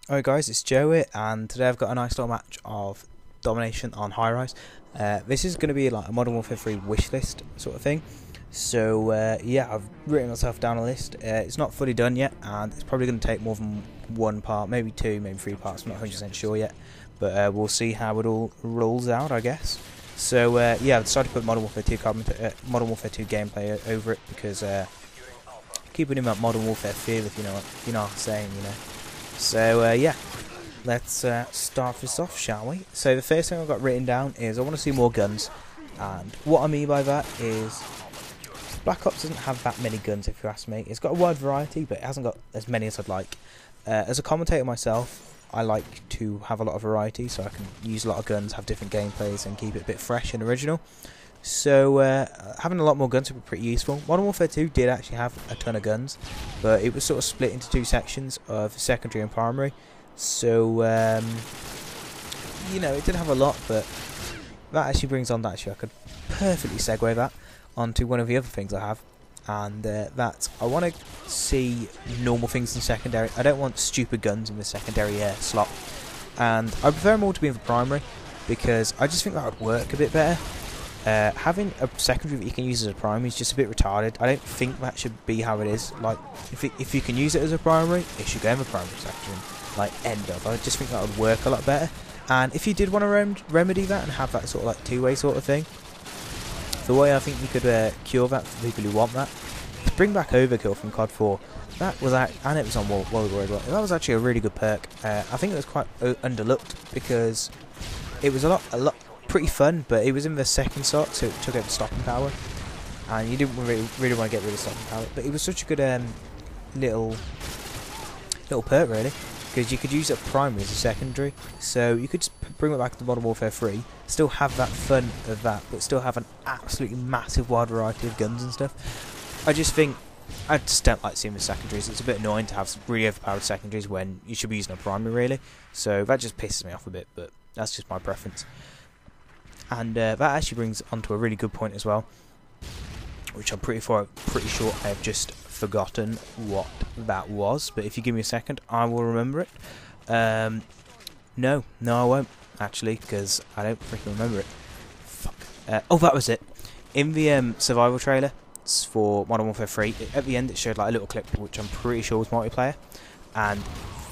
Alright guys, it's Joey, and today I've got a nice little match of Domination on High Rise. This is going to be like a Modern Warfare 3 wish list sort of thing. So yeah, I've written myself down a list. It's not fully done yet, and it's probably going to take more than one part, maybe two, maybe three parts. I'm not 100% sure yet, but we'll see how it all rolls out, I guess. So yeah, I've decided to put Modern Warfare 2 Modern Warfare 2 gameplay over it because keeping him at Modern Warfare feel, if you know what I'm saying, you know. So yeah, let's start this off, shall we? So the first thing I've got written down is I want to see more guns, and what I mean by that is Black Ops doesn't have that many guns, if you ask me. It's got a wide variety, but it hasn't got as many as I'd like. As a commentator myself, I like to have a lot of variety, so I can use a lot of guns, have different gameplays, and keep it a bit fresh and original. So having a lot more guns would be pretty useful. Modern Warfare 2 did actually have a ton of guns, but it was sort of split into two sections of secondary and primary. So you know, it did have a lot, but that actually brings on that issue. I could perfectly segue that onto one of the other things I have, and that I want to see normal things in secondary. I don't want stupid guns in the secondary slot, and I prefer them all to be in the primary because I just think that would work a bit better. Having a secondary that you can use as a primary is just a bit retarded. I don't think that should be how it is. Like, if you can use it as a primary, it should go in the primary section. Like, end of. I just think that would work a lot better. And if you did want to remedy that and have that sort of like two-way sort of thing, the way I think you could cure that for people who want that, is bring back Overkill from COD 4. That was and it was on World War as well. That was actually a really good perk. I think it was quite underlooked because it was a lot pretty fun, but it was in the second slot, so it took over stopping power, and you didn't really want to get rid of stopping power. But it was such a good little perk, really, because you could use it primary as a secondary, so you could just bring it back to Modern Warfare 3, still have that fun of that, but still have an absolutely massive wide variety of guns and stuff. I just don't like seeing the secondaries. It's a bit annoying to have some really overpowered secondaries when you should be using a primary, really. So that just pisses me off a bit, but that's just my preference. And that actually brings onto a really good point as well, which I'm pretty sure I have just forgotten what that was. But if you give me a second, I will remember it. No, I won't actually, because I don't freaking remember it. Fuck. Oh, that was it. In the survival trailer for Modern Warfare 3, at the end it showed like a little clip, which I'm pretty sure was multiplayer. And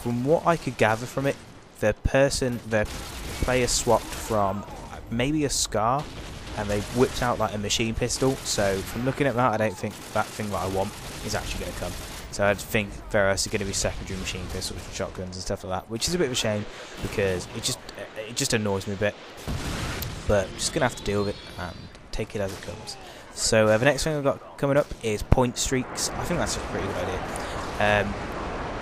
from what I could gather from it, the player swapped from maybe a SCAR, and they whipped out like a machine pistol. So from looking at that, I don't think that thing that I want is actually going to come. So I think there are going to be secondary machine pistols and shotguns and stuff like that, which is a bit of a shame because it just annoys me a bit. But I'm just going to have to deal with it and take it as it comes. So the next thing I've got coming up is point streaks. I think that's a pretty good idea.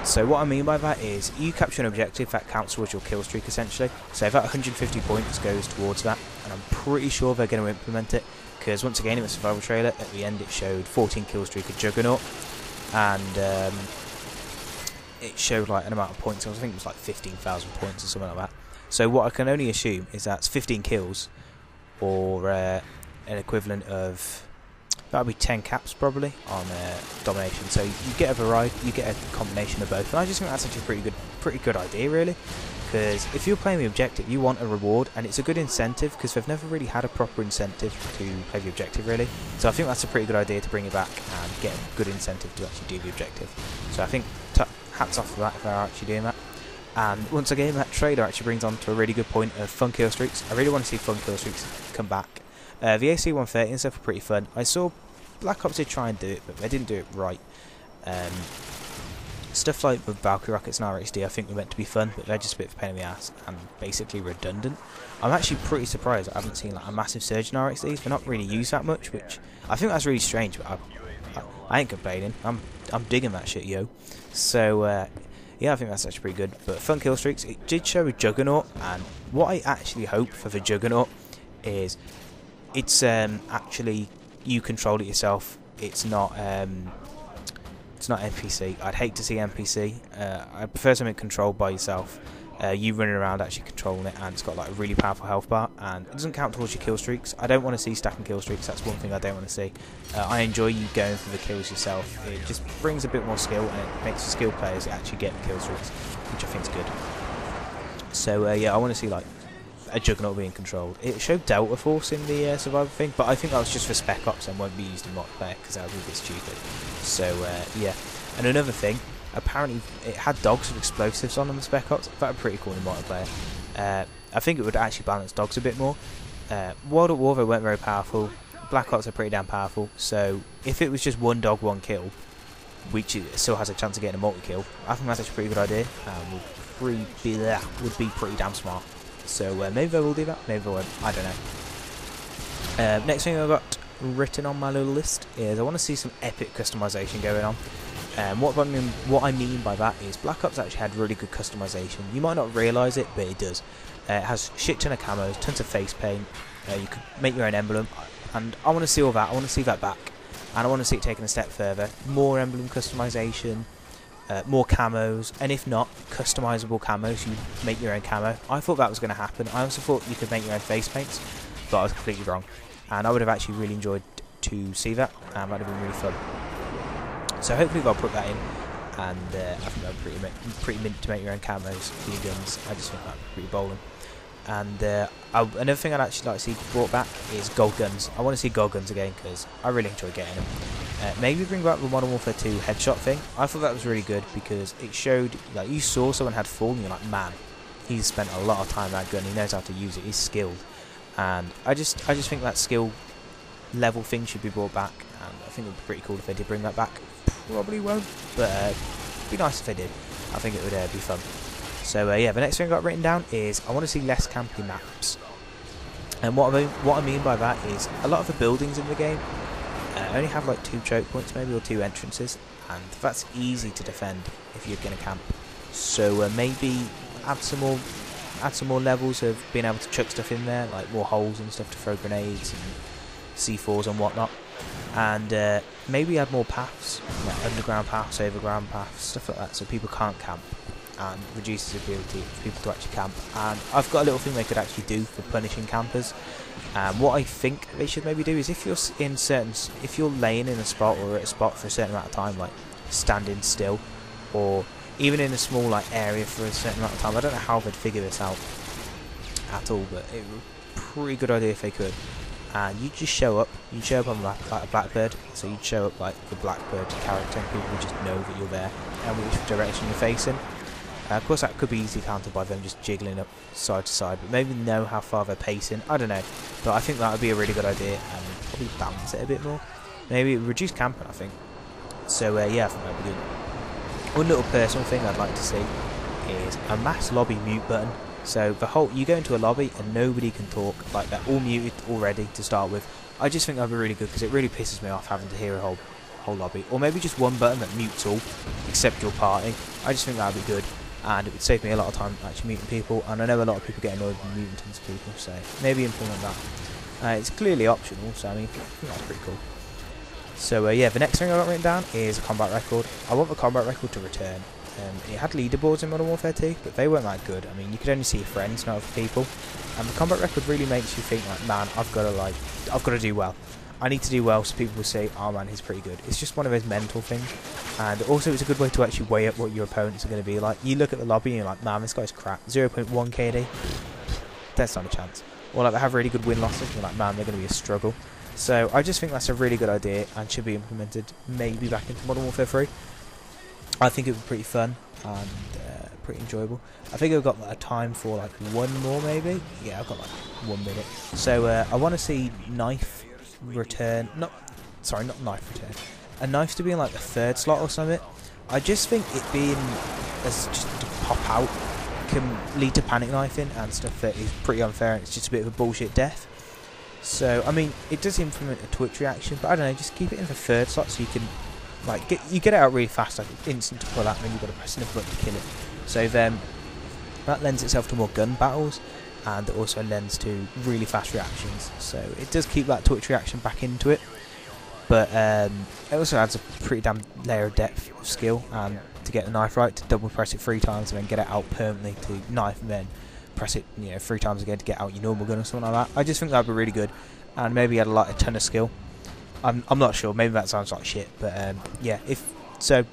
So what I mean by that is you capture an objective that counts towards your kill streak, essentially. So if that 150 points goes towards that, and I'm pretty sure they're going to implement it, because once again in the survival trailer at the end it showed 14 kill streak of Juggernaut, and it showed like an amount of points. I think it was like 15,000 points or something like that. So what I can only assume is that's 15 kills, or an equivalent of, that would be 10 caps probably on Domination. So you get a variety, you get a combination of both, and I just think that's actually a pretty good idea, really. Because if you're playing the objective, you want a reward, and it's a good incentive because they've never really had a proper incentive to play the objective, really. So I think that's a pretty good idea to bring it back and get a good incentive to actually do the objective. So I think hats off for that if they're actually doing that. And once again, that trailer actually brings on to a really good point of fun kill streaks. I really want to see fun kill streaks come back. The AC-130 and stuff were pretty fun. I saw Black Ops did try and do it, but they didn't do it right. Stuff like with Valkyrie rockets and RXD I think were meant to be fun, but they're just a bit of a pain in the ass and basically redundant. I'm actually pretty surprised I haven't seen like a massive surge in RXDs. They're not really used that much, which I think that's really strange, but I ain't complaining. I'm digging that shit, yo. So yeah, I think that's actually pretty good. But fun kill streaks, it did show a Juggernaut, and what I actually hope for the Juggernaut is it's actually you control it yourself. It's not NPC. I'd hate to see NPC. I prefer something controlled by yourself. You running around actually controlling it, and it's got like a really powerful health bar, and it doesn't count towards your kill streaks. I don't want to see stacking kill streaks. That's one thing I don't want to see. I enjoy you going for the kills yourself. It just brings a bit more skill, and it makes the skilled players actually get the kill streaks, which I everything's good. So yeah, I want to see like a Juggernaut being controlled. It showed Delta Force in the survival thing, but I think that was just for Spec Ops and won't be used in multiplayer because that would be a bit stupid. So yeah, and another thing, apparently it had dogs with explosives on the Spec Ops. That would be pretty cool in multiplayer. I think it would actually balance dogs a bit more. World at War they weren't very powerful. Black Ops are pretty damn powerful. So if it was just one dog, one kill, which it still has a chance of getting a multi-kill, I think that's actually a pretty good idea. Would be pretty damn smart. So maybe they will do that, maybe they won't, I don't know. Next thing I've got written on my little list is I want to see some epic customization going on. What I mean by that is Black Ops actually had really good customization. You might not realise it, but it does. It has shit ton of camos, tons of face paint, you could make your own emblem, and I want to see all that, I want to see that back. And I want to see it taken a step further. More emblem customization, more camos, and if not, customizable camos. You make your own camo. I thought that was going to happen. I also thought you could make your own face paints, but I was completely wrong. And I would have actually really enjoyed to see that, and that would have been really fun. So hopefully they'll put that in, and I think that would be pretty mint to make your own camos for your guns. I just think that would be pretty bowling. And another thing I'd actually like to see brought back is gold guns. I want to see gold guns again because I really enjoy getting them. Maybe bring back the Modern Warfare 2 headshot thing. I thought that was really good because it showed, like, you saw someone had full and you're like, man, he's spent a lot of time with that gun, he knows how to use it, he's skilled. And I just think that skill level thing should be brought back, and I think it would be pretty cool if they did bring that back. Probably won't, but it'd be nice if they did. I think it would be fun. So yeah, the next thing I got written down is I want to see less campy maps. And what I mean by that is a lot of the buildings in the game only have like 2 choke points maybe, or 2 entrances, and that's easy to defend if you're going to camp. So maybe add some more levels of being able to chuck stuff in there, like more holes and stuff to throw grenades and C4s and whatnot. And maybe add more paths, like underground paths, overground paths, stuff like that, so people can't camp, and reduces the ability for people to actually camp. And I've got a little thing they could actually do for punishing campers. What I think they should maybe do is if you're laying in a spot or at a spot for a certain amount of time, like standing still, or even in a small like area for a certain amount of time. I don't know how they'd figure this out at all, but it would be a pretty good idea if they could. And you just show up on like a Blackbird, so you'd show up like the Blackbird character, and people would just know that you're there and which direction you're facing. Of course that could be easily countered by them just jiggling up side to side, but maybe know how far they're pacing, I don't know. But I think that would be a really good idea, and probably balance it a bit more. Maybe reduce camping, I think. So yeah, I think that would be good. One little personal thing I'd like to see is a mass lobby mute button. So you go into a lobby and nobody can talk, like they're all muted already to start with. I just think that'd be really good because it really pisses me off having to hear a whole lobby. Or maybe just one button that mutes all except your party. I just think that'd be good, and it would save me a lot of time actually muting people, and I know a lot of people get annoyed with muting tons of people, so maybe implement that. It's clearly optional, so I mean, I think that's pretty cool. So yeah, the next thing I got written down is a combat record. I want the combat record to return. It had leaderboards in Modern Warfare 2, but they weren't that good. I mean, you could only see your friends, not other people. And the combat record really makes you think, like, man, I've got to do well. I need to do well so people will say, oh man, he's pretty good. It's just one of those mental things. And also it's a good way to actually weigh up what your opponents are going to be like. You look at the lobby and you're like, man, this guy's crap. 0.1 KD. That's not a chance. Or like they have really good win-losses and you're like, man, they're going to be a struggle. So I just think that's a really good idea and should be implemented maybe back into Modern Warfare 3. I think it would be pretty fun and pretty enjoyable. I think I've got like, a time for like one more maybe. Yeah, I've got like 1 minute. So I want to see knife return. Not knife return. A knife to be in like the 3rd slot or something. I just think it being as just to pop out can lead to panic knifing and stuff that is pretty unfair, and it's just a bit of a bullshit death. So I mean, it does implement a twitch reaction, but I don't know, just keep it in the 3rd slot so you can like get it out really fast, like instant to pull out, and then you've got to press enough button to kill it. So then that lends itself to more gun battles, and it also lends to really fast reactions. So it does keep that twitch reaction back into it, but it also adds a pretty damn layer of depth of skill, and to get the knife right, to double press it 3 times and then get it out permanently to knife, and then press it 3 times again to get out your normal gun or something like that. I just think that would be really good, and maybe add a ton of skill. I'm not sure, maybe that sounds like shit, but yeah, I'm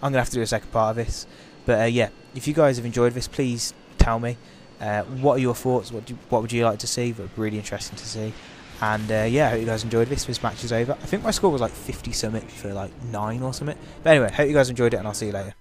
gonna have to do a second part of this. But yeah, if you guys have enjoyed this, please tell me. What are your thoughts? What would you like to see? That would be really interesting to see. And yeah, I hope you guys enjoyed this. This match is over. I think my score was like 50 something for like 9 or something. But anyway, hope you guys enjoyed it, and I'll see you later.